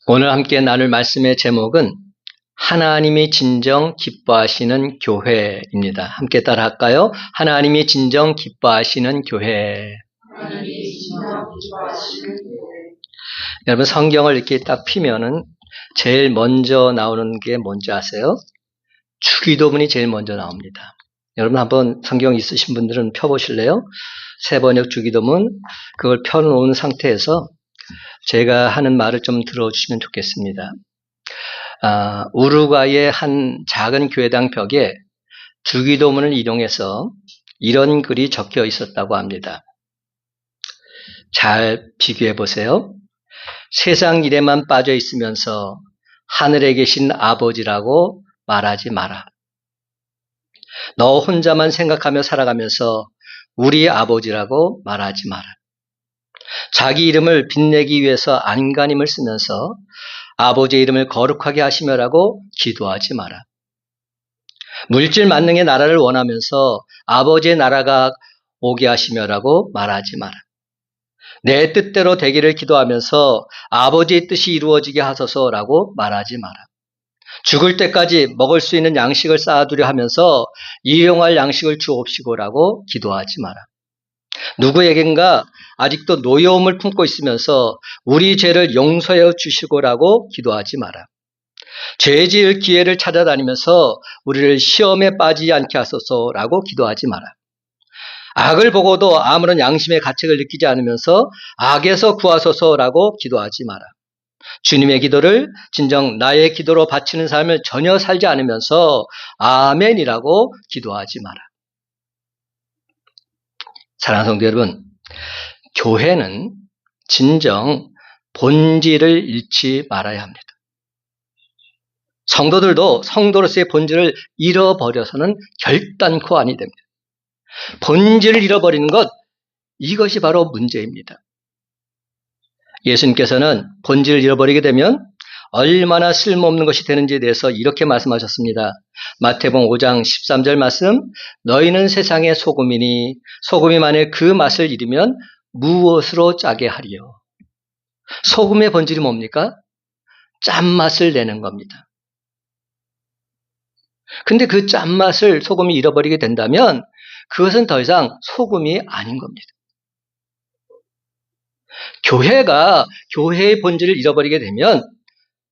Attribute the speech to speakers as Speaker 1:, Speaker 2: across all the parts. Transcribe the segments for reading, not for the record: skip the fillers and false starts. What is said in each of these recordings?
Speaker 1: 오늘 함께 나눌 말씀의 제목은 하나님이 진정 기뻐하시는 교회입니다. 함께 따라할까요? 하나님이 진정 기뻐하시는 교회. 여러분, 성경을 이렇게 딱 피면은 제일 먼저 나오는 게 뭔지 아세요? 주기도문이 제일 먼저 나옵니다. 여러분 한번 성경 있으신 분들은 펴보실래요? 새번역 주기도문, 그걸 펴놓은 상태에서 제가 하는 말을 좀 들어주시면 좋겠습니다. 우루과이의 한 작은 교회당 벽에 주기도문을 인용해서 이런 글이 적혀 있었다고 합니다. 잘 비교해 보세요. 세상 일에만 빠져 있으면서 하늘에 계신 아버지라고 말하지 마라. 너 혼자만 생각하며 살아가면서 우리 아버지라고 말하지 마라. 자기 이름을 빛내기 위해서 안간힘을 쓰면서 아버지의 이름을 거룩하게 하시며라고 기도하지 마라. 물질 만능의 나라를 원하면서 아버지의 나라가 오게 하시며라고 말하지 마라. 내 뜻대로 되기를 기도하면서 아버지의 뜻이 이루어지게 하소서라고 말하지 마라. 죽을 때까지 먹을 수 있는 양식을 쌓아두려 하면서 일용할 양식을 주옵시고라고 기도하지 마라. 누구에겐가 아직도 노여움을 품고 있으면서 우리 죄를 용서해 주시고라고 기도하지 마라. 죄 지을 기회를 찾아다니면서 우리를 시험에 빠지지 않게 하소서라고 기도하지 마라. 악을 보고도 아무런 양심의 가책을 느끼지 않으면서 악에서 구하소서라고 기도하지 마라. 주님의 기도를 진정 나의 기도로 바치는 삶을 전혀 살지 않으면서 아멘이라고 기도하지 마라. 사랑하는 성도 여러분, 교회는 진정 본질을 잃지 말아야 합니다. 성도들도 성도로서의 본질을 잃어버려서는 결단코 아니 됩니다. 본질을 잃어버리는 것, 이것이 바로 문제입니다. 예수님께서는 본질을 잃어버리게 되면 얼마나 쓸모없는 것이 되는지에 대해서 이렇게 말씀하셨습니다. 마태복음 5장 13절 말씀, 너희는 세상의 소금이니 소금이 만일 그 맛을 잃으면 무엇으로 짜게 하리요. 소금의 본질이 뭡니까? 짠맛을 내는 겁니다. 근데 그 짠맛을 소금이 잃어버리게 된다면 그것은 더 이상 소금이 아닌 겁니다. 교회가 교회의 본질을 잃어버리게 되면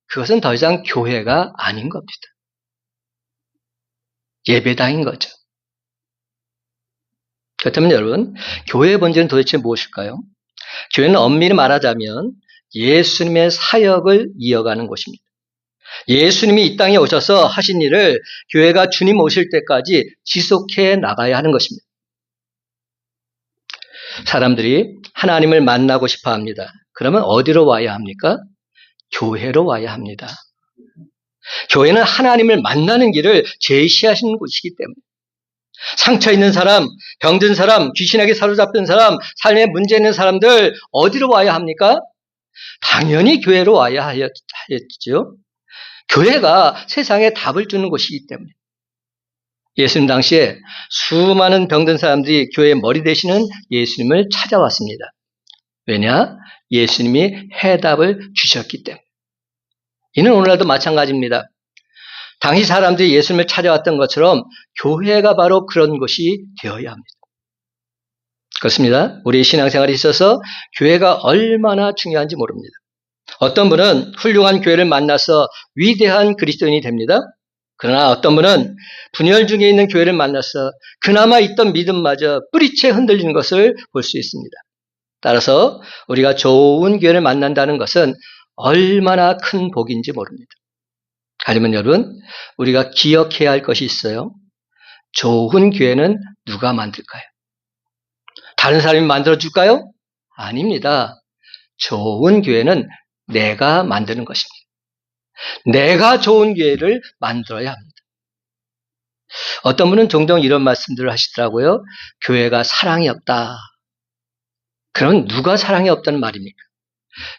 Speaker 1: 그것은 더 이상 교회가 아닌 겁니다. 예배당인 거죠. 그렇다면 여러분, 교회의 본질은 도대체 무엇일까요? 교회는 엄밀히 말하자면 예수님의 사역을 이어가는 곳입니다. 예수님이 이 땅에 오셔서 하신 일을 교회가 주님 오실 때까지 지속해 나가야 하는 것입니다. 사람들이 하나님을 만나고 싶어 합니다. 그러면 어디로 와야 합니까? 교회로 와야 합니다. 교회는 하나님을 만나는 길을 제시하시는 곳이기 때문에 상처 있는 사람, 병든 사람, 귀신에게 사로잡힌 사람, 삶에 문제 있는 사람들 어디로 와야 합니까? 당연히 교회로 와야 하였죠. 교회가 세상에 답을 주는 곳이기 때문에 예수님 당시에 수많은 병든 사람들이 교회의 머리 되시는 예수님을 찾아왔습니다. 왜냐? 예수님이 해답을 주셨기 때문에. 이는 오늘날도 마찬가지입니다. 당시 사람들이 예수님을 찾아왔던 것처럼 교회가 바로 그런 곳이 되어야 합니다. 그렇습니다. 우리 신앙생활에 있어서 교회가 얼마나 중요한지 모릅니다. 어떤 분은 훌륭한 교회를 만나서 위대한 그리스도인이 됩니다. 그러나 어떤 분은 분열 중에 있는 교회를 만나서 그나마 있던 믿음마저 뿌리채 흔들리는 것을 볼 수 있습니다. 따라서 우리가 좋은 교회를 만난다는 것은 얼마나 큰 복인지 모릅니다. 하지만 여러분, 우리가 기억해야 할 것이 있어요. 좋은 교회는 누가 만들까요? 다른 사람이 만들어줄까요? 아닙니다. 좋은 교회는 내가 만드는 것입니다. 내가 좋은 교회를 만들어야 합니다. 어떤 분은 종종 이런 말씀들을 하시더라고요. 교회가 사랑이 없다. 그럼 누가 사랑이 없다는 말입니까?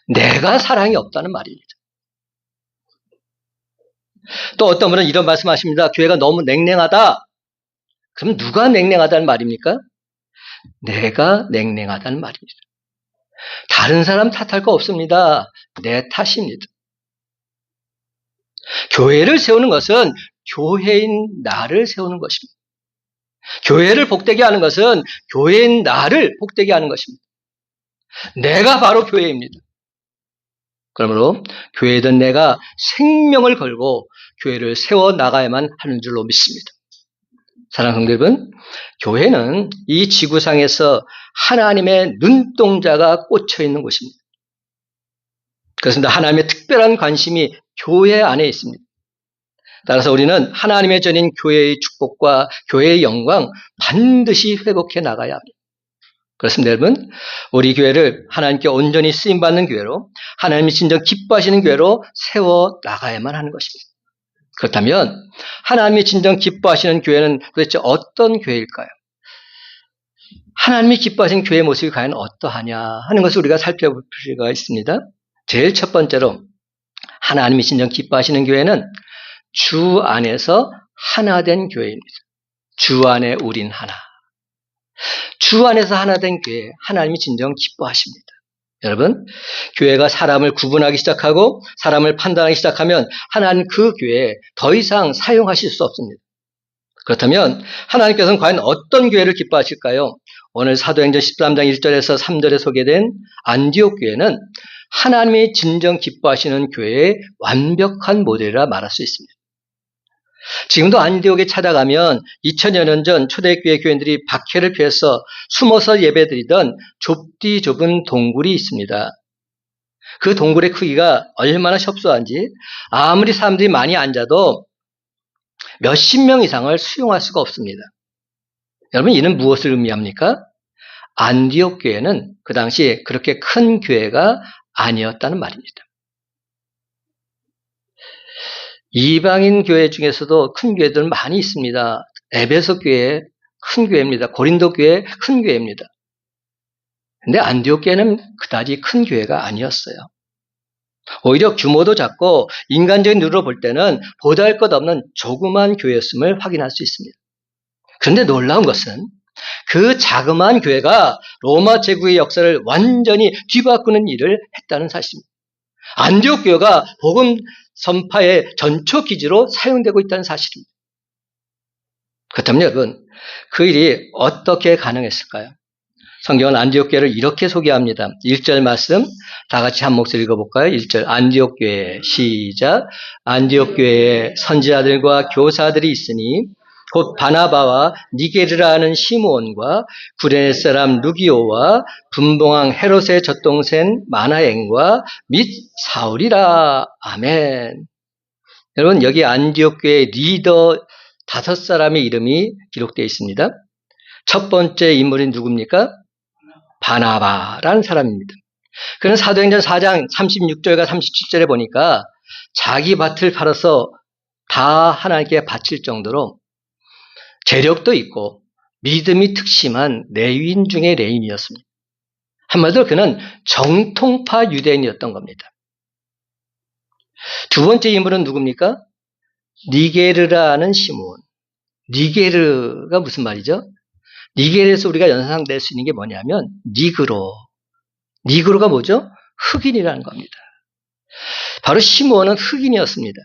Speaker 1: 내가 사랑이 없다는 말입니다. 또 어떤 분은 이런 말씀하십니다. 교회가 너무 냉랭하다. 그럼 누가 냉랭하다는 말입니까? 내가 냉랭하다는 말입니다. 다른 사람 탓할 거 없습니다. 내 탓입니다. 교회를 세우는 것은 교회인 나를 세우는 것입니다. 교회를 복되게 하는 것은 교회인 나를 복되게 하는 것입니다. 내가 바로 교회입니다. 그러므로 교회든 내가 생명을 걸고 교회를 세워 나가야만 하는 줄로 믿습니다. 사랑하는 성도 여러분, 교회는 이 지구상에서 하나님의 눈동자가 꽂혀 있는 곳입니다. 그렇습니다. 하나님의 특별한 관심이 교회 안에 있습니다. 따라서 우리는 하나님의 전인 교회의 축복과 교회의 영광 반드시 회복해 나가야 합니다. 그렇습니다, 여러분. 우리 교회를 하나님께 온전히 쓰임받는 교회로, 하나님이 진정 기뻐하시는 교회로 세워 나가야만 하는 것입니다. 그렇다면 하나님이 진정 기뻐하시는 교회는 도대체 어떤 교회일까요? 하나님이 기뻐하시는 교회의 모습이 과연 어떠하냐 하는 것을 우리가 살펴볼 필요가 있습니다. 제일 첫 번째로 하나님이 진정 기뻐하시는 교회는 주 안에서 하나 된 교회입니다. 주 안에 우린 하나. 주 안에서 하나 된 교회, 하나님이 진정 기뻐하십니다. 여러분, 교회가 사람을 구분하기 시작하고 사람을 판단하기 시작하면 하나님 그 교회에 더 이상 사용하실 수 없습니다. 그렇다면 하나님께서는 과연 어떤 교회를 기뻐하실까요? 오늘 사도행전 13장 1절에서 3절에 소개된 안디옥 교회는 하나님이 진정 기뻐하시는 교회의 완벽한 모델이라 말할 수 있습니다. 지금도 안디옥에 찾아가면 2000여 년 전 초대교회 교인들이 박해를 피해서 숨어서 예배드리던 좁디 좁은 동굴이 있습니다. 그 동굴의 크기가 얼마나 협소한지 아무리 사람들이 많이 앉아도 몇십 명 이상을 수용할 수가 없습니다. 여러분, 이는 무엇을 의미합니까? 안디옥 교회는 그 당시 그렇게 큰 교회가 아니었다는 말입니다. 이방인 교회 중에서도 큰 교회들은 많이 있습니다. 에베소 교회 큰 교회입니다. 고린도 교회 큰 교회입니다. 근데 안디옥 교회는 그다지 큰 교회가 아니었어요. 오히려 규모도 작고 인간적인 눈으로 볼 때는 보잘것없는 조그만 교회였음을 확인할 수 있습니다. 그런데 놀라운 것은 그 자그마한 교회가 로마 제국의 역사를 완전히 뒤바꾸는 일을 했다는 사실입니다. 안디옥 교회가 복음 선파의 전초 기지로 사용되고 있다는 사실입니다. 그렇다면 여러분, 그 일이 어떻게 가능했을까요? 성경은 안디옥 교회를 이렇게 소개합니다. 1절 말씀 다 같이 한 목소리 읽어볼까요? 1절 안디옥 교회 시작. 안디옥 교회에 선지자들과 교사들이 있으니 곧 바나바와 니게르라 하는 시므온과 구레네 사람 루기오와 분봉왕 헤롯의 젖동생 마나엔과 및 사울이라. 아멘. 여러분, 여기 안디옥 교회의 리더 5사람의 이름이 기록되어 있습니다. 첫 번째 인물이 누굽니까? 바나바라는 사람입니다. 그는 사도행전 4장 36절과 37절에 보니까 자기 밭을 팔아서 다 하나님께 바칠 정도로 재력도 있고 믿음이 특심한 레위인 중의 레위인이었습니다. 한마디로 그는 정통파 유대인이었던 겁니다. 두 번째 인물은 누굽니까? 니게르라는 시므온. 니게르가 무슨 말이죠? 니게르에서 우리가 연상될 수 있는 게 뭐냐면 니그로. 니그로가 뭐죠? 흑인이라는 겁니다. 바로 시므온은 흑인이었습니다.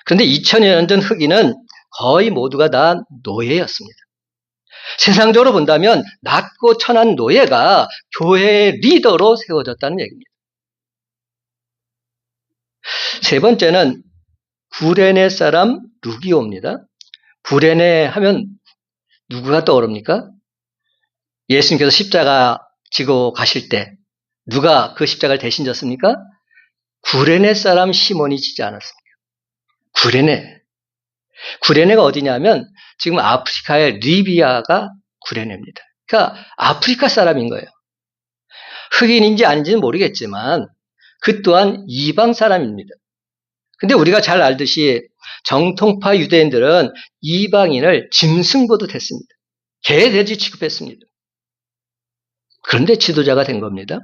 Speaker 1: 그런데 2000여 년 전 흑인은 거의 모두가 다 노예였습니다. 세상적으로 본다면 낮고 천한 노예가 교회의 리더로 세워졌다는 얘기입니다. 세 번째는 구레네 사람 루기오입니다. 구레네 하면 누구가 떠오릅니까? 예수님께서 십자가 지고 가실 때 누가 그 십자가를 대신 졌습니까? 구레네 사람 시몬이 지지 않았습니까? 구레네가 어디냐면 지금 아프리카의 리비아가 구레네입니다. 그러니까 아프리카 사람인 거예요. 흑인인지 아닌지는 모르겠지만 그 또한 이방 사람입니다. 근데 우리가 잘 알듯이 정통파 유대인들은 이방인을 짐승보듯 했습니다. 개, 돼지 취급했습니다. 그런데 지도자가 된 겁니다.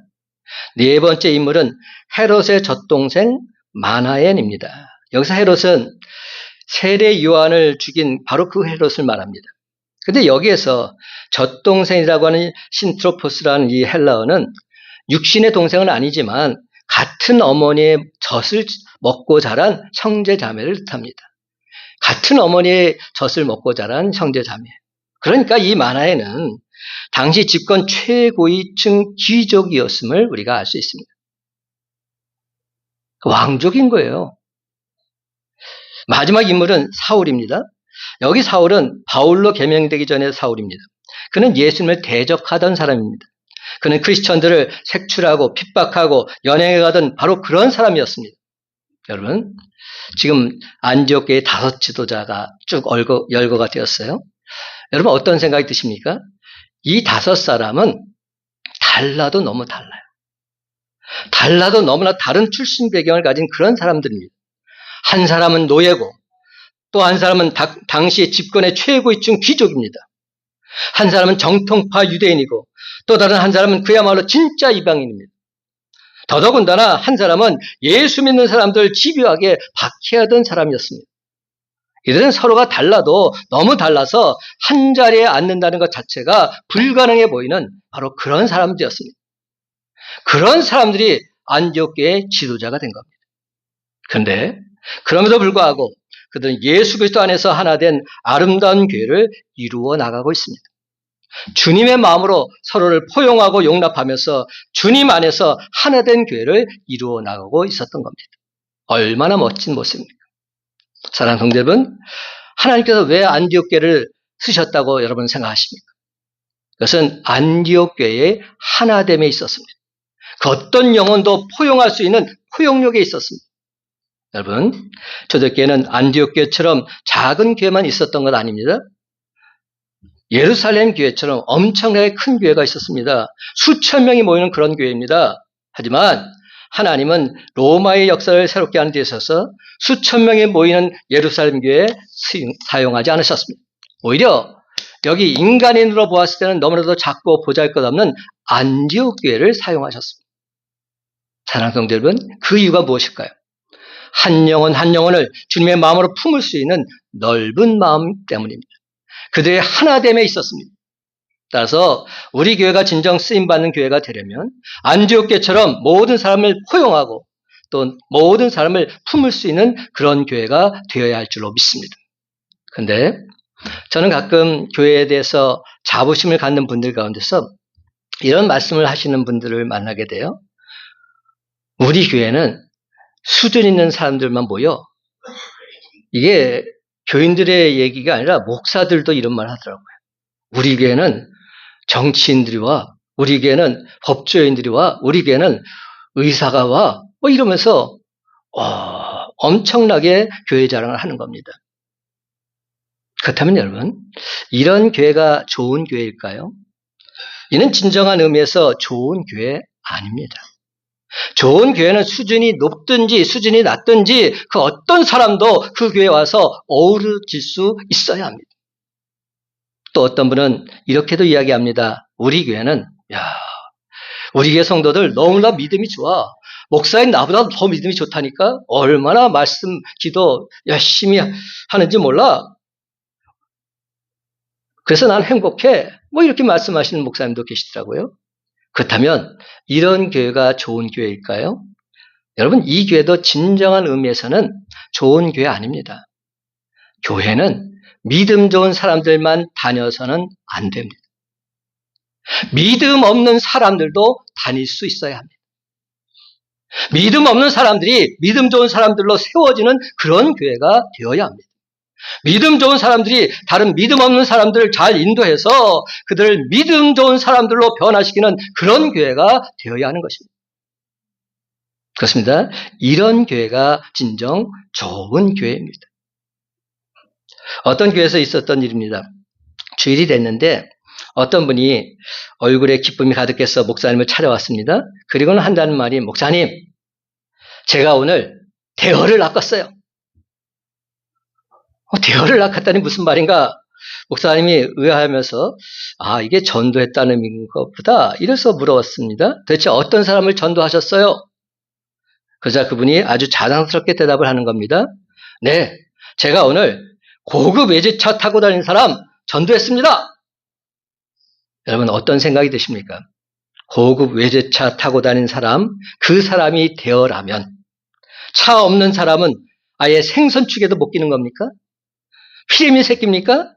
Speaker 1: 네 번째 인물은 헤롯의 젖동생 마나엔입니다. 여기서 헤롯은 세례 요한을 죽인 바로 그 헤롯을 말합니다. 근데 여기에서 젖동생이라고 하는 신트로포스라는 이 헬라어는 육신의 동생은 아니지만 같은 어머니의 젖을 먹고 자란 형제 자매를 뜻합니다. 같은 어머니의 젖을 먹고 자란 형제 자매. 그러니까 이 만화에는 당시 집권 최고위층 귀족이었음을 우리가 알 수 있습니다. 왕족인 거예요. 마지막 인물은 사울입니다. 여기 사울은 바울로 개명되기 전에 사울입니다. 그는 예수님을 대적하던 사람입니다. 그는 크리스천들을 색출하고 핍박하고 연행해 가던 바로 그런 사람이었습니다. 여러분, 지금 안디옥 교회 5 지도자가 쭉 열거가 되었어요. 여러분 어떤 생각이 드십니까? 이 5 사람은 달라도 너무 달라요. 달라도 너무나 다른 출신 배경을 가진 그런 사람들입니다. 한 사람은 노예고 또 한 사람은 당시 집권의 최고위층 귀족입니다. 한 사람은 정통파 유대인이고 또 다른 한 사람은 그야말로 진짜 이방인입니다. 더더군다나 한 사람은 예수 믿는 사람들 집요하게 박해하던 사람이었습니다. 이들은 서로가 달라도 너무 달라서 한 자리에 앉는다는 것 자체가 불가능해 보이는 바로 그런 사람들이었습니다. 그런 사람들이 안디옥 교회의 지도자가 된 겁니다. 그런데 그럼에도 불구하고 그들은 예수 그리스도 안에서 하나 된 아름다운 교회를 이루어 나가고 있습니다. 주님의 마음으로 서로를 포용하고 용납하면서 주님 안에서 하나 된 교회를 이루어 나가고 있었던 겁니다. 얼마나 멋진 모습입니까? 사랑하는 성도 여러분, 하나님께서 왜 안디옥 교회를 쓰셨다고 여러분 생각하십니까? 그것은 안디옥 교회의 하나됨에 있었습니다. 그 어떤 영혼도 포용할 수 있는 포용력에 있었습니다. 여러분, 초대교회는 안디옥 교회처럼 작은 교회만 있었던 것 아닙니다. 예루살렘 교회처럼 엄청나게 큰 교회가 있었습니다. 수천 명이 모이는 그런 교회입니다. 하지만 하나님은 로마의 역사를 새롭게 하는 데 있어서 수천 명이 모이는 예루살렘 교회에 사용하지 않으셨습니다. 오히려 여기 인간인으로 보았을 때는 너무나도 작고 보잘것없는 안디옥 교회를 사용하셨습니다. 사랑하는 성도 여러분, 그 이유가 무엇일까요? 한 영혼 한 영혼을 주님의 마음으로 품을 수 있는 넓은 마음 때문입니다. 그들의 하나됨에 있었습니다. 따라서 우리 교회가 진정 쓰임받는 교회가 되려면 안디옥 교회처럼 모든 사람을 포용하고 또 모든 사람을 품을 수 있는 그런 교회가 되어야 할 줄로 믿습니다. 그런데 저는 가끔 교회에 대해서 자부심을 갖는 분들 가운데서 이런 말씀을 하시는 분들을 만나게 돼요. 우리 교회는 수준 있는 사람들만 모여. 이게 교인들의 얘기가 아니라 목사들도 이런 말 하더라고요. 우리 교회는 정치인들이 와, 우리 교회는 법조인들이 와, 우리 교회는 의사가 와, 이러면서 엄청나게 교회 자랑을 하는 겁니다. 그렇다면 여러분, 이런 교회가 좋은 교회일까요? 이는 진정한 의미에서 좋은 교회 아닙니다. 좋은 교회는 수준이 높든지 수준이 낮든지 그 어떤 사람도 그 교회에 와서 어우러질 수 있어야 합니다. 또 어떤 분은 이렇게도 이야기합니다. 우리 교회는 우리 교회 성도들 너무나 믿음이 좋아. 목사인 나보다 더 믿음이 좋다니까? 얼마나 말씀, 기도 열심히 하는지 몰라. 그래서 난 행복해. 이렇게 말씀하시는 목사님도 계시더라고요. 그렇다면 이런 교회가 좋은 교회일까요? 여러분, 이 교회도 진정한 의미에서는 좋은 교회 아닙니다. 교회는 믿음 좋은 사람들만 다녀서는 안 됩니다. 믿음 없는 사람들도 다닐 수 있어야 합니다. 믿음 없는 사람들이 믿음 좋은 사람들로 세워지는 그런 교회가 되어야 합니다. 믿음 좋은 사람들이 다른 믿음 없는 사람들을 잘 인도해서 그들을 믿음 좋은 사람들로 변화시키는 그런 교회가 되어야 하는 것입니다. 그렇습니다. 이런 교회가 진정 좋은 교회입니다. 어떤 교회에서 있었던 일입니다. 주일이 됐는데 어떤 분이 얼굴에 기쁨이 가득해서 목사님을 찾아왔습니다. 그리고는 한다는 말이, 목사님, 제가 오늘 대허를 낚았어요. 대허를 낚았다니 무슨 말인가? 목사님이 의아하면서 이게 전도했다는 의미인가 보다 이래서 물어봤습니다. 도대체 어떤 사람을 전도하셨어요? 그러자 그분이 아주 자랑스럽게 대답을 하는 겁니다. 네, 제가 오늘 고급 외제차 타고 다니는 사람 전도했습니다. 여러분 어떤 생각이 드십니까? 고급 외제차 타고 다니는 사람, 그 사람이 되어라면 차 없는 사람은 아예 생선축에도 못 끼는 겁니까? 피레미 새끼입니까?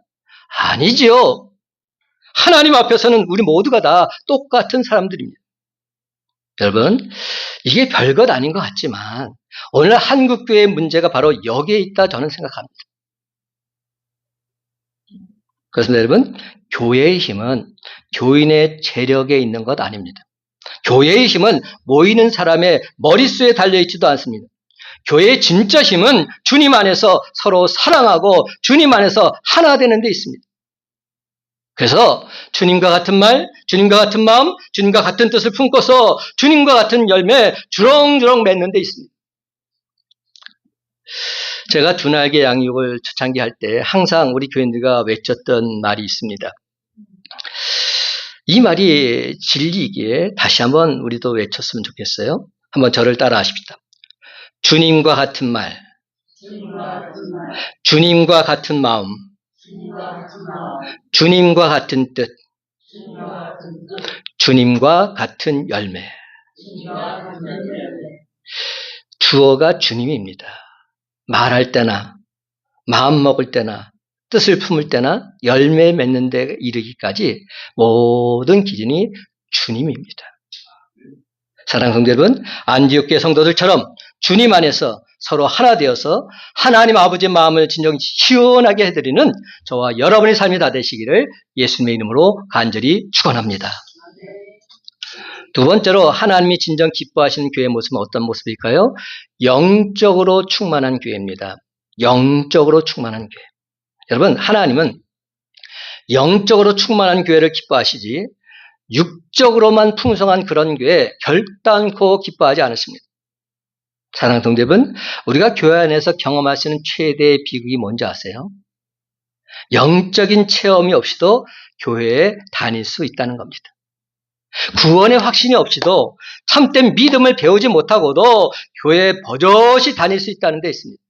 Speaker 1: 아니지요. 하나님 앞에서는 우리 모두가 다 똑같은 사람들입니다. 여러분, 이게 별것 아닌 것 같지만 오늘 한국교회의 문제가 바로 여기에 있다 저는 생각합니다. 그래서 여러분, 교회의 힘은 교인의 재력에 있는 것 아닙니다. 교회의 힘은 모이는 사람의 머릿수에 달려있지도 않습니다. 교회의 진짜 힘은 주님 안에서 서로 사랑하고 주님 안에서 하나 되는 데 있습니다. 그래서 주님과 같은 말, 주님과 같은 마음, 주님과 같은 뜻을 품고서 주님과 같은 열매 주렁주렁 맺는 데 있습니다. 제가 두 날개 양육을 초창기 할 때 항상 우리 교인들과 외쳤던 말이 있습니다. 이 말이 진리이기에 다시 한번 우리도 외쳤으면 좋겠어요. 한번 저를 따라 하십시다. 주님과 같은 말, 주님과 같은 마음, 주님과 같은 뜻, 주님과 같은 열매. 주어가 주님입니다. 말할 때나 마음 먹을 때나 뜻을 품을 때나 열매 맺는 데 이르기까지 모든 기준이 주님입니다. 사랑하는 성도 여러분, 안디옥 교회 성도들처럼 주님 안에서 서로 하나 되어서 하나님 아버지의 마음을 진정 시원하게 해드리는 저와 여러분의 삶이 다 되시기를 예수님의 이름으로 간절히 축원합니다. 두 번째로 하나님이 진정 기뻐하시는 교회의 모습은 어떤 모습일까요? 영적으로 충만한 교회입니다. 영적으로 충만한 교회. 여러분, 하나님은 영적으로 충만한 교회를 기뻐하시지 육적으로만 풍성한 그런 교회 결단코 기뻐하지 않으십니다. 사랑하는 성도 여러분, 우리가 교회 안에서 경험하시는 최대의 비극이 뭔지 아세요? 영적인 체험이 없이도 교회에 다닐 수 있다는 겁니다. 구원의 확신이 없이도 참된 믿음을 배우지 못하고도 교회에 버젓이 다닐 수 있다는 데 있습니다.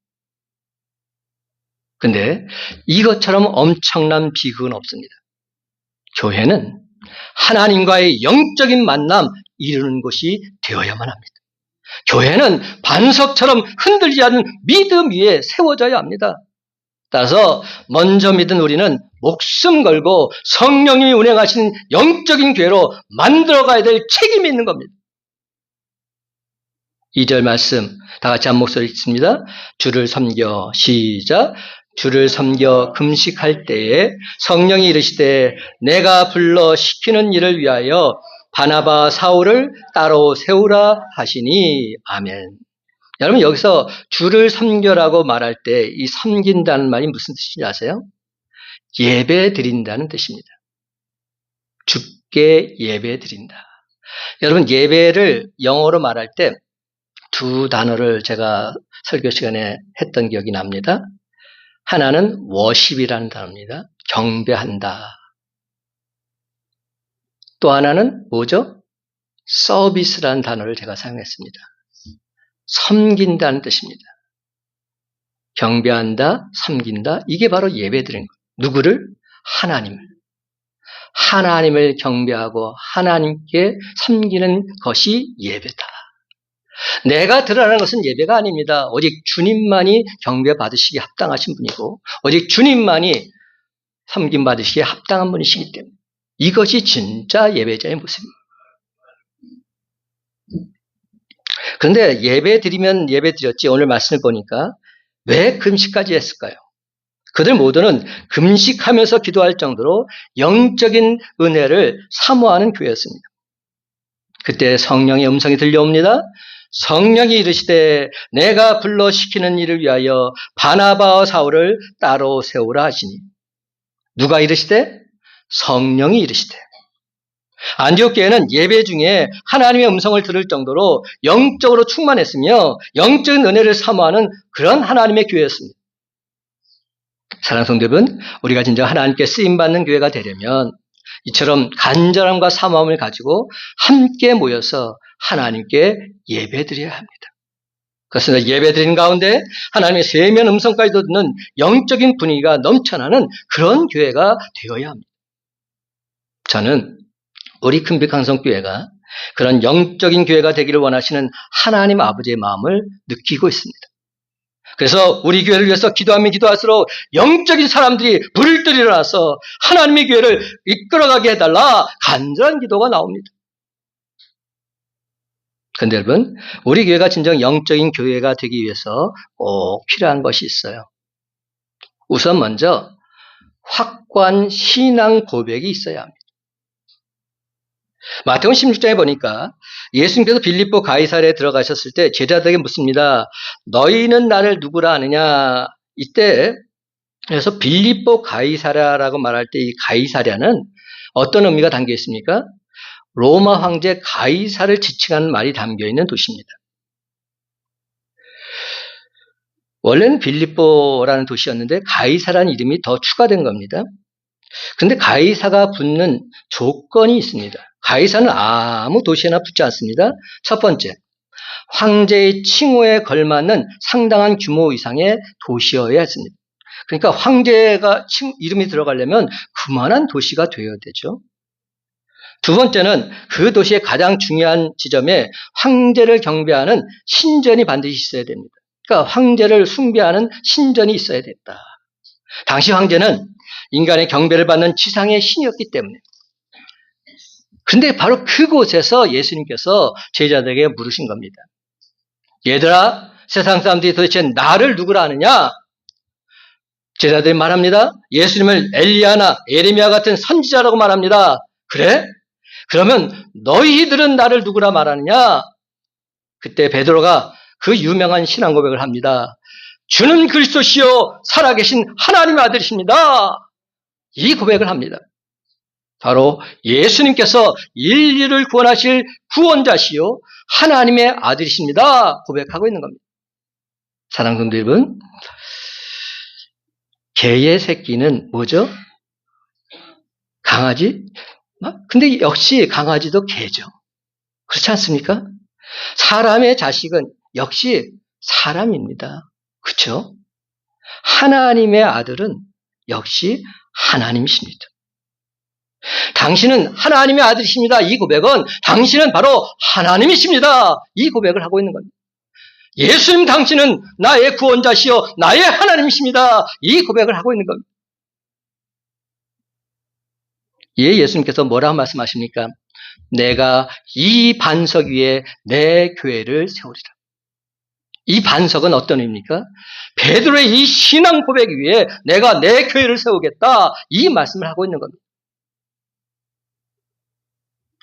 Speaker 1: 근데 이것처럼 엄청난 비극은 없습니다. 교회는 하나님과의 영적인 만남 이루는 곳이 되어야만 합니다. 교회는 반석처럼 흔들리지 않는 믿음 위에 세워져야 합니다. 따라서 먼저 믿은 우리는 목숨 걸고 성령님이 운행하신 영적인 교회로 만들어가야 될 책임이 있는 겁니다. 2절 말씀 다 같이 한 목소리 읽습니다. 주를 섬겨 시작. 주를 섬겨 금식할 때에 성령이 이르시되 내가 불러 시키는 일을 위하여 바나바 사울을 따로 세우라 하시니 아멘. 여러분 여기서 주를 섬겨라고 말할 때 이 섬긴다는 말이 무슨 뜻인지 아세요? 예배 드린다는 뜻입니다. 주께 예배 드린다. 여러분 예배를 영어로 말할 때 두 단어를 제가 설교 시간에 했던 기억이 납니다. 하나는 워십이라는 단어입니다. 경배한다. 또 하나는 뭐죠? 서비스라는 단어를 제가 사용했습니다. 섬긴다는 뜻입니다. 경배한다, 섬긴다. 이게 바로 예배드리는 거예요. 누구를? 하나님을. 하나님을 경배하고 하나님께 섬기는 것이 예배다. 내가 드러나는 것은 예배가 아닙니다. 오직 주님만이 경배받으시기에 합당하신 분이고 오직 주님만이 섬김받으시기에 합당한 분이시기 때문에 이것이 진짜 예배자의 모습입니다. 그런데 예배 드리면 예배 드렸지 오늘 말씀을 보니까 왜 금식까지 했을까요? 그들 모두는 금식하면서 기도할 정도로 영적인 은혜를 사모하는 교회였습니다. 그때 성령의 음성이 들려옵니다. 성령이 이르시되 내가 불러 시키는 일을 위하여 바나바와 사울을 따로 세우라 하시니 누가 이르시되? 성령이 이르시되. 안디옥 교회는 예배 중에 하나님의 음성을 들을 정도로 영적으로 충만했으며 영적인 은혜를 사모하는 그런 하나님의 교회였습니다. 사랑하는 성도 여러분, 우리가 진정 하나님께 쓰임받는 교회가 되려면 이처럼 간절함과 사모함을 가지고 함께 모여서 하나님께 예배드려야 합니다. 그렇습니다. 예배드리는 가운데 하나님의 세면 음성까지도 듣는 영적인 분위기가 넘쳐나는 그런 교회가 되어야 합니다. 저는 우리 큰빛강성교회가 그런 영적인 교회가 되기를 원하시는 하나님 아버지의 마음을 느끼고 있습니다. 그래서 우리 교회를 위해서 기도하면 기도할수록 영적인 사람들이 불들이 일어나서 하나님의 교회를 이끌어가게 해달라 간절한 기도가 나옵니다. 그런데 여러분, 우리 교회가 진정 영적인 교회가 되기 위해서 꼭 필요한 것이 있어요. 우선 먼저 확고한 신앙 고백이 있어야 합니다. 마태복음 16장에 보니까 예수님께서 빌립보 가이사랴에 들어가셨을 때 제자들에게 묻습니다. 너희는 나를 누구라 하느냐? 이때 그래서 빌립보 가이사랴라고 말할 때 이 가이사랴는 어떤 의미가 담겨 있습니까? 로마 황제 가이사를 지칭하는 말이 담겨 있는 도시입니다. 원래는 빌립보라는 도시였는데 가이사라는 이름이 더 추가된 겁니다. 그런데 가이사가 붙는 조건이 있습니다. 가이사는 아무 도시에나 붙지 않습니다. 첫 번째, 황제의 칭호에 걸맞는 상당한 규모 이상의 도시여야 했습니다. 그러니까 황제가 이름이 들어가려면 그만한 도시가 되어야 되죠. 두 번째는 그 도시의 가장 중요한 지점에 황제를 경배하는 신전이 반드시 있어야 됩니다. 그러니까 황제를 숭배하는 신전이 있어야 됐다. 당시 황제는 인간의 경배를 받는 지상의 신이었기 때문에. 그런데 바로 그곳에서 예수님께서 제자들에게 물으신 겁니다. 얘들아, 세상 사람들이 도대체 나를 누구라 하느냐? 제자들이 말합니다. 예수님을 엘리야나 예레미야 같은 선지자라고 말합니다. 그래? 그러면 너희들은 나를 누구라 말하느냐? 그때 베드로가 그 유명한 신앙 고백을 합니다. 주는 그리스도시요 살아계신 하나님의 아들이십니다. 이 고백을 합니다. 바로 예수님께서 인류를 구원하실 구원자시요 하나님의 아들이십니다. 고백하고 있는 겁니다. 사랑하는 성도 여러분, 개의 새끼는 뭐죠? 강아지? 근데 역시 강아지도 개죠. 그렇지 않습니까? 사람의 자식은 역시 사람입니다. 그렇죠? 하나님의 아들은 역시 하나님이십니다. 당신은 하나님의 아들이십니다. 이 고백은 당신은 바로 하나님이십니다. 이 고백을 하고 있는 겁니다. 예수님 당신은 나의 구원자시요 나의 하나님이십니다. 이 고백을 하고 있는 겁니다. 예수님께서 뭐라고 말씀하십니까? 내가 이 반석 위에 내 교회를 세우리라. 이 반석은 어떤 의미입니까? 베드로의 이 신앙 고백 위에 내가 내 교회를 세우겠다. 이 말씀을 하고 있는 겁니다.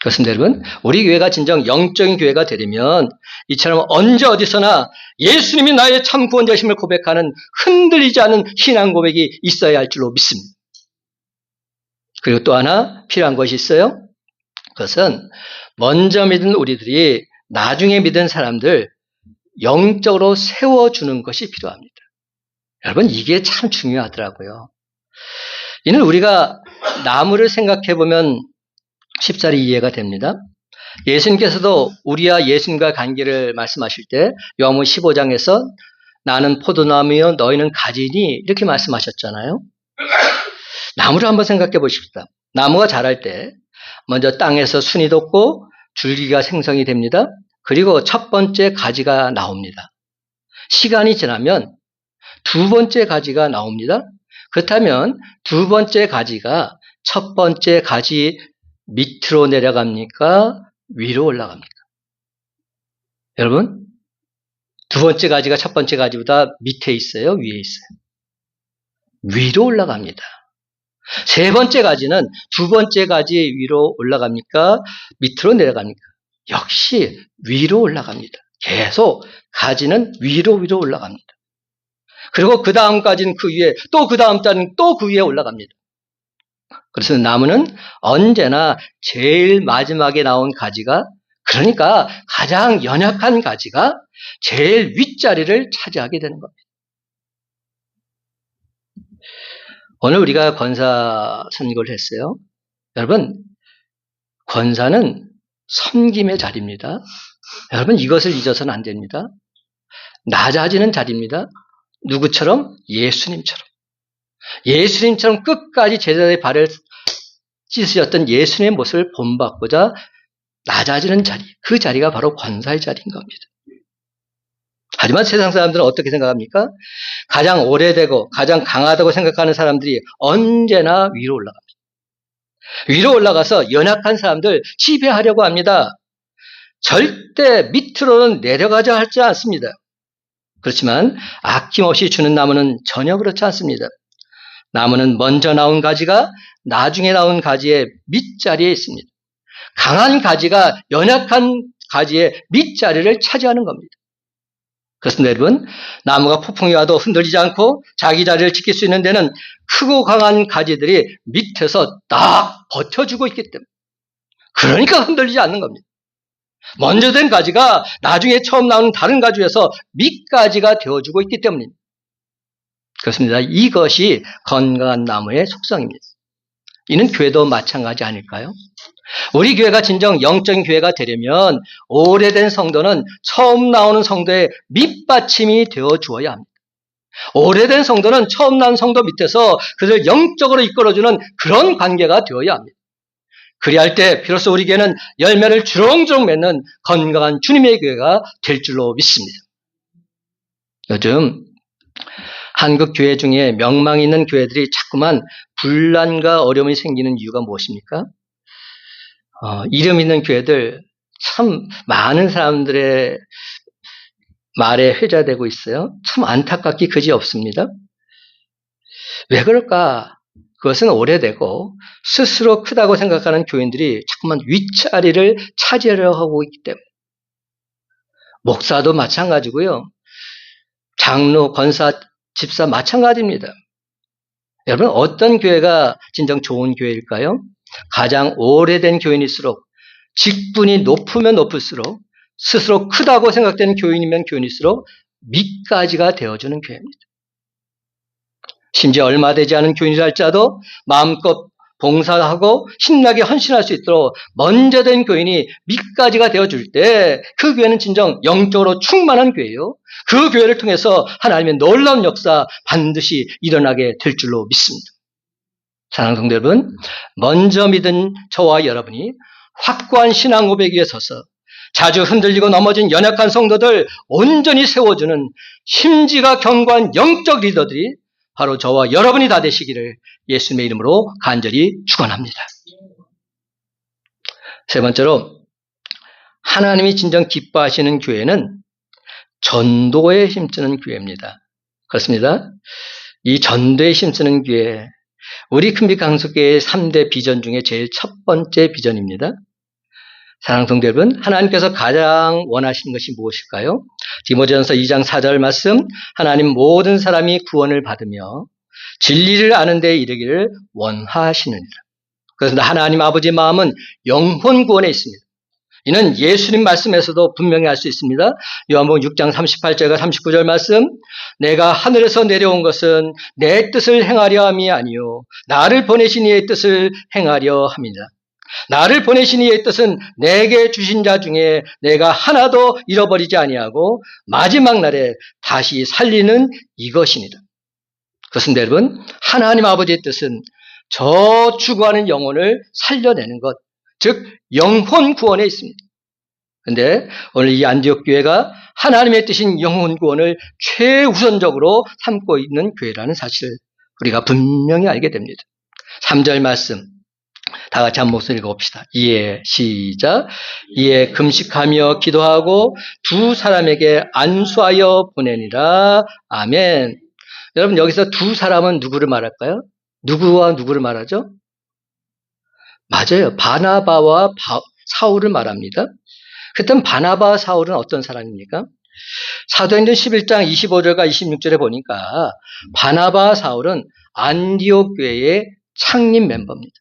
Speaker 1: 그렇습니다, 여러분. 우리 교회가 진정 영적인 교회가 되려면 이처럼 언제 어디서나 예수님이 나의 참 구원자심을 고백하는 흔들리지 않은 신앙 고백이 있어야 할 줄로 믿습니다. 그리고 또 하나 필요한 것이 있어요. 그것은 먼저 믿은 우리들이 나중에 믿은 사람들 영적으로 세워주는 것이 필요합니다. 여러분, 이게 참 중요하더라고요. 이는 우리가 나무를 생각해 보면 쉽사리 이해가 됩니다. 예수님께서도 우리와 예수님과 관계를 말씀하실 때 요한복음 15장에서 나는 포도나무여 너희는 가지니 이렇게 말씀하셨잖아요. 나무를 한번 생각해 보십시다. 나무가 자랄 때 먼저 땅에서 순이 돋고 줄기가 생성이 됩니다. 그리고 첫 번째 가지가 나옵니다. 시간이 지나면 두 번째 가지가 나옵니다. 그렇다면 두 번째 가지가 첫 번째 가지 밑으로 내려갑니까? 위로 올라갑니까? 여러분, 두 번째 가지가 첫 번째 가지보다 밑에 있어요? 위에 있어요? 위로 올라갑니다. 세 번째 가지는 두 번째 가지 위로 올라갑니까? 밑으로 내려갑니까? 역시 위로 올라갑니다. 계속 가지는 위로 올라갑니다. 그리고 그 다음 가지는 그 위에, 또 그 다음 가지는 또 그 위에 올라갑니다. 그래서 나무는 언제나 제일 마지막에 나온 가지가, 그러니까 가장 연약한 가지가 제일 윗자리를 차지하게 되는 겁니다. 오늘 우리가 권사 선교를 했어요. 여러분, 권사는 섬김의 자리입니다. 여러분, 이것을 잊어서는 안 됩니다. 낮아지는 자리입니다. 누구처럼? 예수님처럼. 예수님처럼 끝까지 제자들의 발을 씻으셨던 예수님의 모습을 본받고자 낮아지는 자리, 그 자리가 바로 권사의 자리인 겁니다. 하지만 세상 사람들은 어떻게 생각합니까? 가장 오래되고 가장 강하다고 생각하는 사람들이 언제나 위로 올라갑니다. 위로 올라가서 연약한 사람들 지배하려고 합니다. 절대 밑으로는 내려가자 하지 않습니다. 그렇지만 아낌없이 주는 나무는 전혀 그렇지 않습니다. 나무는 먼저 나온 가지가 나중에 나온 가지의 밑자리에 있습니다. 강한 가지가 연약한 가지의 밑자리를 차지하는 겁니다. 그렇습니다, 여러분. 나무가 폭풍이 와도 흔들리지 않고 자기 자리를 지킬 수 있는 데는 크고 강한 가지들이 밑에서 딱 버텨주고 있기 때문에. 그러니까 흔들리지 않는 겁니다. 먼저 된 가지가 나중에 처음 나오는 다른 가지에서 밑가지가 되어주고 있기 때문입니다. 그렇습니다. 이것이 건강한 나무의 속성입니다. 이는 교회도 마찬가지 아닐까요? 우리 교회가 진정 영적인 교회가 되려면 오래된 성도는 처음 나오는 성도의 밑받침이 되어 주어야 합니다. 오래된 성도는 처음 나온 성도 밑에서 그들을 영적으로 이끌어주는 그런 관계가 되어야 합니다. 그리할 때 비로소 우리 교회는 열매를 주렁주렁 맺는 건강한 주님의 교회가 될 줄로 믿습니다. 요즘 한국 교회 중에 명망 있는 교회들이 자꾸만 분란과 어려움이 생기는 이유가 무엇입니까? 이름 있는 교회들 참 많은 사람들의 말에 회자되고 있어요. 참 안타깝기 그지없습니다. 왜 그럴까? 그것은 오래되고 스스로 크다고 생각하는 교인들이 자꾸만 윗자리를 차지하려 하고 있기 때문에. 목사도 마찬가지고요. 장로, 권사, 집사 마찬가지입니다. 여러분, 어떤 교회가 진정 좋은 교회일까요? 가장 오래된 교인일수록, 직분이 높으면 높을수록, 스스로 크다고 생각되는 교인이면 교인일수록 밑가지가 되어주는 교회입니다. 심지어 얼마 되지 않은 교인이라 할지라도 마음껏 봉사하고 신나게 헌신할 수 있도록 먼저 된 교인이 밑가지가 되어줄 때 그 교회는 진정 영적으로 충만한 교회예요. 그 교회를 통해서 하나님의 놀라운 역사 반드시 일어나게 될 줄로 믿습니다. 사랑하는 성도 여러분, 먼저 믿은 저와 여러분이 확고한 신앙 고백 위에 서서 자주 흔들리고 넘어진 연약한 성도들 온전히 세워주는 심지가 견고한 영적 리더들이 바로 저와 여러분이 다 되시기를 예수님의 이름으로 간절히 축원합니다. 세 번째로, 하나님이 진정 기뻐하시는 교회는 전도에 힘쓰는 교회입니다. 그렇습니다. 이 전도에 힘쓰는 교회, 우리 큰빛 강석교회의 3대 비전 중에 제일 첫 번째 비전입니다. 사랑하는 성도 여러분, 하나님께서 가장 원하시는 것이 무엇일까요? 디모데전서 2장 4절 말씀, 하나님 모든 사람이 구원을 받으며 진리를 아는 데 이르기를 원하시느니라. 그래서 하나님 아버지의 마음은 영혼 구원에 있습니다. 이는 예수님 말씀에서도 분명히 알 수 있습니다. 요한복음 6장 38절과 39절 말씀, 내가 하늘에서 내려온 것은 내 뜻을 행하려 함이 아니요 나를 보내신 이의 뜻을 행하려 함이니라. 나를 보내신 이의 뜻은 내게 주신 자 중에 내가 하나도 잃어버리지 아니하고 마지막 날에 다시 살리는 이것이니라. 그렇습니다, 여러분. 하나님 아버지의 뜻은 저 죽어가는 영혼을 살려내는 것, 즉 영혼 구원에 있습니다. 그런데 오늘 이 안디옥 교회가 하나님의 뜻인 영혼 구원을 최우선적으로 삼고 있는 교회라는 사실을 우리가 분명히 알게 됩니다. 3절 말씀 다 같이 한 목소리 읽어봅시다. 이에 시작. 이에 금식하며 기도하고 두 사람에게 안수하여 보내니라. 아멘. 여러분, 여기서 두 사람은 누구를 말할까요? 누구와 누구를 말하죠? 맞아요. 바나바와 사울을 말합니다. 그렇다면 바나바와 사울은 어떤 사람입니까? 사도행전 11장 25절과 26절에 보니까 바나바와 사울은 안디옥 교회의 창립 멤버입니다.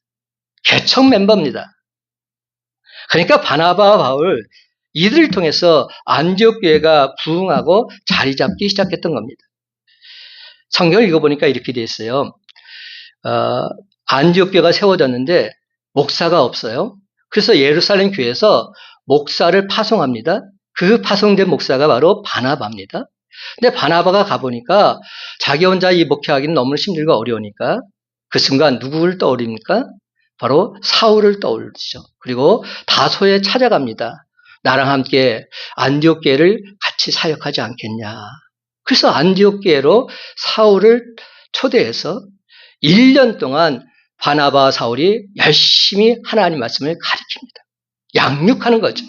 Speaker 1: 개척 멤버입니다. 그러니까 바나바와 바울, 이들을 통해서 안디옥 교회가 부흥하고 자리 잡기 시작했던 겁니다. 성경을 읽어보니까 이렇게 되어 있어요. 안디옥 교회가 세워졌는데 목사가 없어요. 그래서 예루살렘 교회에서 목사를 파송합니다. 그 파송된 목사가 바로 바나바입니다. 근데 바나바가 가보니까 자기 혼자 이 목회하기는 너무 힘들고 어려우니까 그 순간 누구를 떠올립니까? 바로 사울을 떠올리죠. 그리고 다소에 찾아갑니다. 나랑 함께 안디옥 교회를 같이 사역하지 않겠냐. 그래서 안디옥 교회로 사울을 초대해서 1년 동안 바나바와 사울이 열심히 하나님 말씀을 가르칩니다. 양육하는 거죠.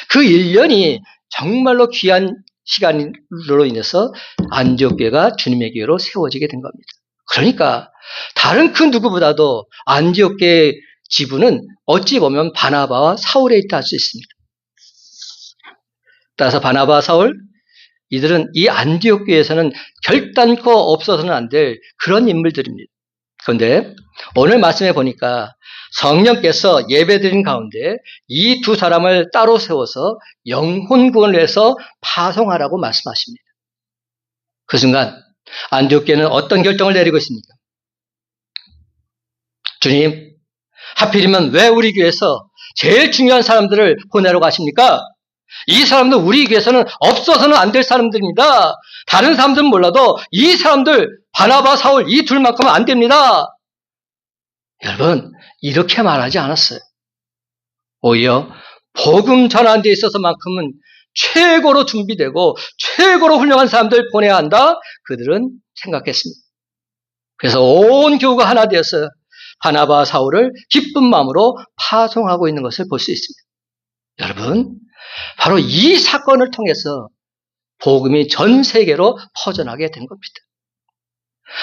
Speaker 1: 그 1년이 정말로 귀한 시간으로 인해서 안디옥 교회가 주님의 교회로 세워지게 된 겁니다. 그러니까 다른 그 누구보다도 안디옥 교회의 지분은 어찌 보면 바나바와 사울에 있다 할 수 있습니다. 따라서 바나바와 사울, 이들은 이 안디옥 교회에서는 결단코 없어서는 안 될 그런 인물들입니다. 그런데 오늘 말씀해 보니까 성령께서 예배드린 가운데 이 두 사람을 따로 세워서 영혼 구원을 위해서 파송하라고 말씀하십니다. 그 순간 안디옥 교회는 어떤 결정을 내리고 있습니까? 주님, 하필이면 왜 우리 교회에서 제일 중요한 사람들을 보내러 가십니까? 이 사람들 우리 교회에서는 없어서는 안 될 사람들입니다. 다른 사람들은 몰라도 이 사람들 바나바, 사울 이 둘만큼은 안 됩니다. 여러분, 이렇게 말하지 않았어요. 오히려 복음 전하는 데 있어서만큼은 최고로 준비되고 최고로 훌륭한 사람들 보내야 한다. 그들은 생각했습니다. 그래서 온 교우가 하나 되어서 바나바, 사울을 기쁜 마음으로 파송하고 있는 것을 볼 수 있습니다. 여러분, 바로 이 사건을 통해서 복음이 전 세계로 퍼져나게 된 겁니다.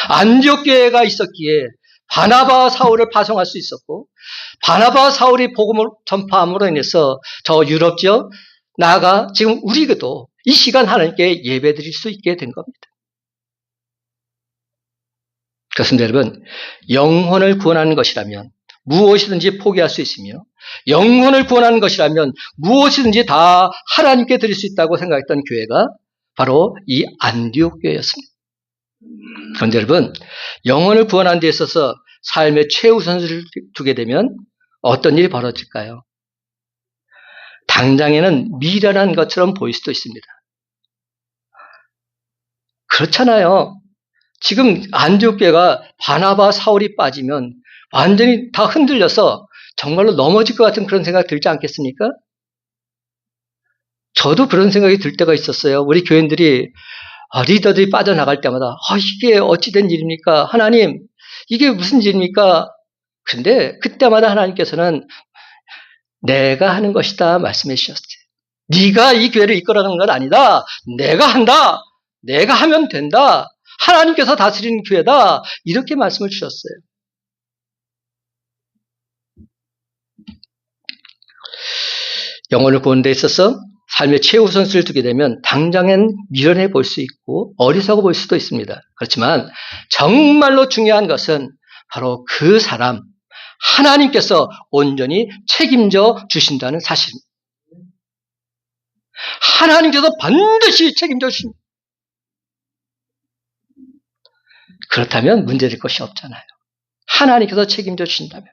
Speaker 1: 안디옥 교회가 있었기에 바나바와 사울을 파송할 수 있었고, 바나바와 사울이 복음을 전파함으로 인해서 저 유럽 지역, 나아가 지금 우리도 이 시간 하나님께 예배드릴 수 있게 된 겁니다. 그렇습니다, 여러분. 영혼을 구원하는 것이라면 무엇이든지 포기할 수 있으며, 영혼을 구원하는 것이라면 무엇이든지 다 하나님께 드릴 수 있다고 생각했던 교회가 바로 이 안디옥 교회였습니다. 그런데 여러분, 영혼을 구원하는 데 있어서 삶의 최우선을 두게 되면 어떤 일이 벌어질까요? 당장에는 미련한 것처럼 보일 수도 있습니다. 그렇잖아요. 지금 안디옥 교회가 바나바, 사울이 빠지면 완전히 다 흔들려서 정말로 넘어질 것 같은 그런 생각 들지 않겠습니까? 저도 그런 생각이 들 때가 있었어요. 우리 교인들이 리더들이 빠져나갈 때마다 이게 어찌된 일입니까? 하나님, 이게 무슨 일입니까? 그런데 그때마다 하나님께서는 내가 하는 것이다 말씀해 주셨어요. 네가 이 교회를 이끌어가는 건 아니다. 내가 한다. 내가 하면 된다. 하나님께서 다스리는 교회다. 이렇게 말씀을 주셨어요. 영혼을 구하는 데 있어서 삶의 최우선순위를 두게 되면 당장엔 미련해 볼 수 있고 어리석어 보일 수도 있습니다. 그렇지만 정말로 중요한 것은 바로 그 사람, 하나님께서 온전히 책임져 주신다는 사실입니다. 하나님께서 반드시 책임져 주십니다. 그렇다면 문제될 것이 없잖아요. 하나님께서 책임져 주신다면.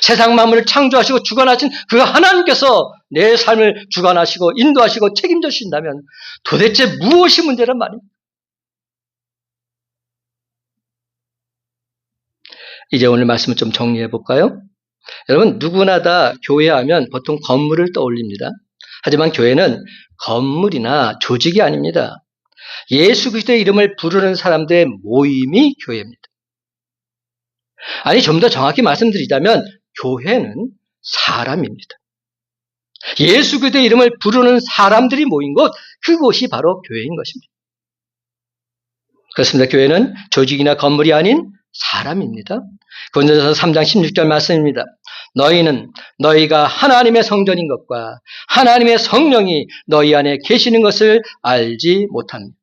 Speaker 1: 세상 만물을 창조하시고 주관하신 그 하나님께서 내 삶을 주관하시고 인도하시고 책임져 주신다면 도대체 무엇이 문제란 말입니까? 이제 오늘 말씀을 좀 정리해 볼까요? 여러분, 누구나 다 교회하면 보통 건물을 떠올립니다. 하지만 교회는 건물이나 조직이 아닙니다. 예수 그리스도의 이름을 부르는 사람들의 모임이 교회입니다. 아니, 좀 더 정확히 말씀드리자면 교회는 사람입니다. 예수 그리스도의 이름을 부르는 사람들이 모인 곳, 그곳이 바로 교회인 것입니다. 그렇습니다. 교회는 조직이나 건물이 아닌 사람입니다. 고린도전서 3장 16절 말씀입니다. 너희는 너희가 하나님의 성전인 것과 하나님의 성령이 너희 안에 계시는 것을 알지 못합니다.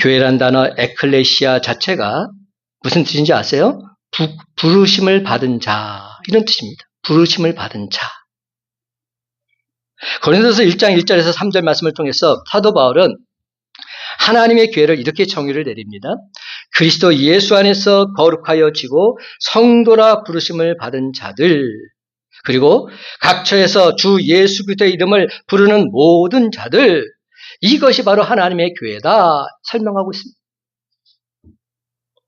Speaker 1: 교회란 단어 에클레시아 자체가 무슨 뜻인지 아세요? 부르심을 받은 자, 이런 뜻입니다. 부르심을 받은 자. 고린도서 1장 1절에서 3절 말씀을 통해서 사도 바울은 하나님의 교회를 이렇게 정의를 내립니다. 그리스도 예수 안에서 거룩하여지고 성도라 부르심을 받은 자들, 그리고 각처에서 주 예수 그리스도의 이름을 부르는 모든 자들, 이것이 바로 하나님의 교회다 설명하고 있습니다.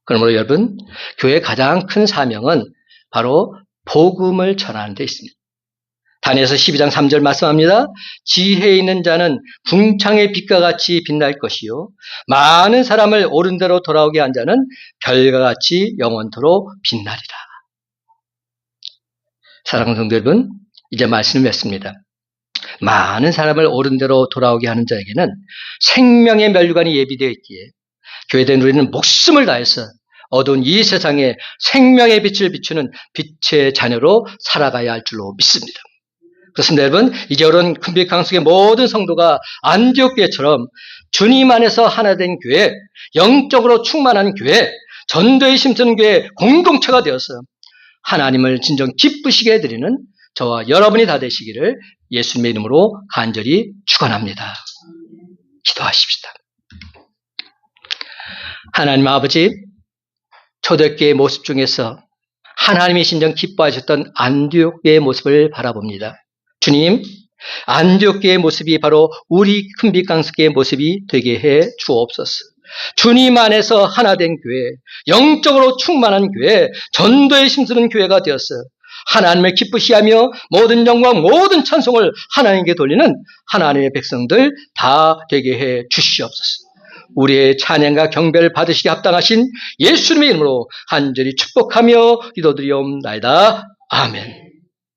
Speaker 1: 그러므로 여러분, 교회의 가장 큰 사명은 바로 복음을 전하는 데 있습니다. 다니엘서 12장 3절 말씀합니다. 지혜 있는 자는 궁창의 빛과 같이 빛날 것이요 많은 사람을 옳은 대로 돌아오게 한 자는 별과 같이 영원토록 빛나리라. 사랑하는 성도 여러분, 이제 말씀을 맺습니다. 많은 사람을 옳은 대로 돌아오게 하는 자에게는 생명의 면류관이 예비되어 있기에 교회된 우리는 목숨을 다해서 어두운 이 세상에 생명의 빛을 비추는 빛의 자녀로 살아가야 할 줄로 믿습니다. 그렇습니다, 여러분. 이제 오른 큰빛 강속의 모든 성도가 안디옥 교회처럼 주님 안에서 하나 된 교회, 영적으로 충만한 교회, 전도에 힘쓰는 교회 공동체가 되어서 하나님을 진정 기쁘시게 해드리는 저와 여러분이 다 되시기를 예수님의 이름으로 간절히 축원합니다. 기도하십시다. 하나님 아버지, 초대교회의 모습 중에서 하나님이 진정 기뻐하셨던 안디옥 교회의 모습을 바라봅니다. 주님, 안디옥 교회의 모습이 바로 우리 큰빛 강석교회의 모습이 되게 해 주옵소서. 주님 안에서 하나 된 교회, 영적으로 충만한 교회, 전도에 힘쓰는 교회가 되어서 하나님을 기쁘시하며 모든 영광, 모든 찬송을 하나님께 돌리는 하나님의 백성들 다 되게 해 주시옵소서. 우리의 찬양과 경배를 받으시기 합당하신 예수님의 이름으로 간절히 축복하며 기도드리옵나이다. 아멘.